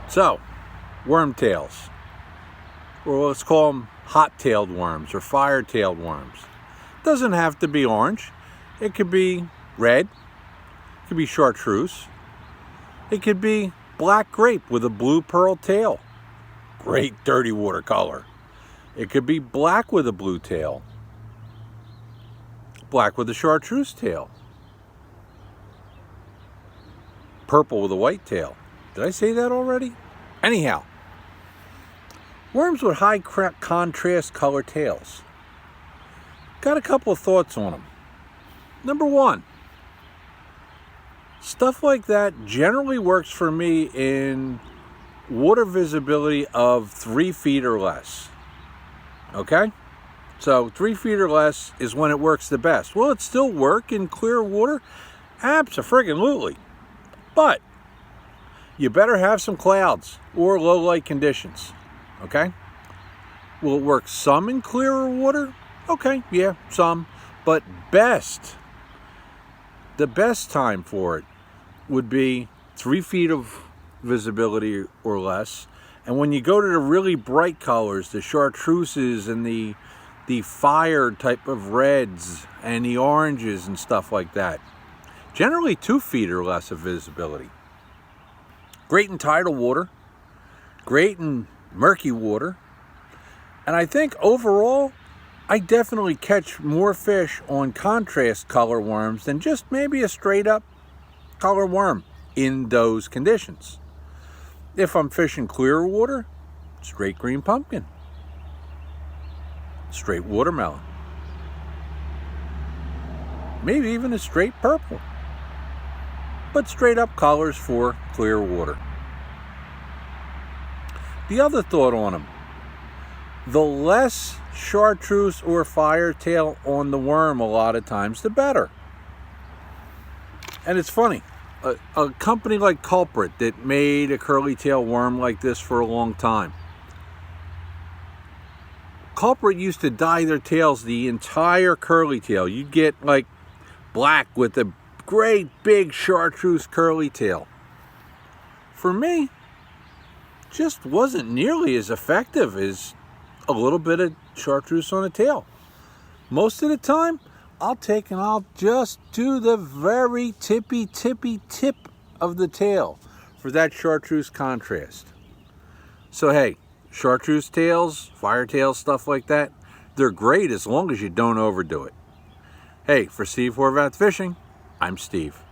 So, wormtails, or let's call them hot-tailed worms or fire-tailed worms. Doesn't have to be orange. It could be red. It could be chartreuse. It could be black grape with a blue pearl tail. Great dirty water color. It could be black with a blue tail. Black with a chartreuse tail. Purple with a white tail. Did I say that already? Anyhow, worms with high contrast color tails. Got a couple of thoughts on them. Number one, stuff like that generally works for me in water visibility of 3 feet or less. Okay? So 3 feet or less is when it works the best. Will it still work in clear water? Abso-friggin-lutely. But you better have some clouds or low light conditions. Okay? Will it work some in clearer water? Okay, yeah, some. But the best time for it would be 3 feet of visibility or less. And when you go to the really bright colors, the chartreuses and the fire type of reds and the oranges and stuff like that, generally 2 feet or less of visibility. Great in tidal water, great in murky water. And I think overall, I definitely catch more fish on contrast color worms than just maybe a straight up color worm in those conditions. If I'm fishing clear water, straight green pumpkin, straight watermelon, maybe even a straight purple, but straight up colors for clear water. The other thought on them, the less chartreuse or fire tail on the worm a lot of times, the better. And it's funny, a company like Culprit that made a curly tail worm like this for a long time. Culprit used to dye their tails the entire curly tail. You'd get like black with a great big chartreuse curly tail. For me, just wasn't nearly as effective as a little bit of chartreuse on a tail. Most of the time, I'll just do the very tippy tip of the tail for that chartreuse contrast. So hey, chartreuse tails, fire tails, stuff like that, they're great as long as you don't overdo it. Hey, for Steve Horvath Fishing, I'm Steve.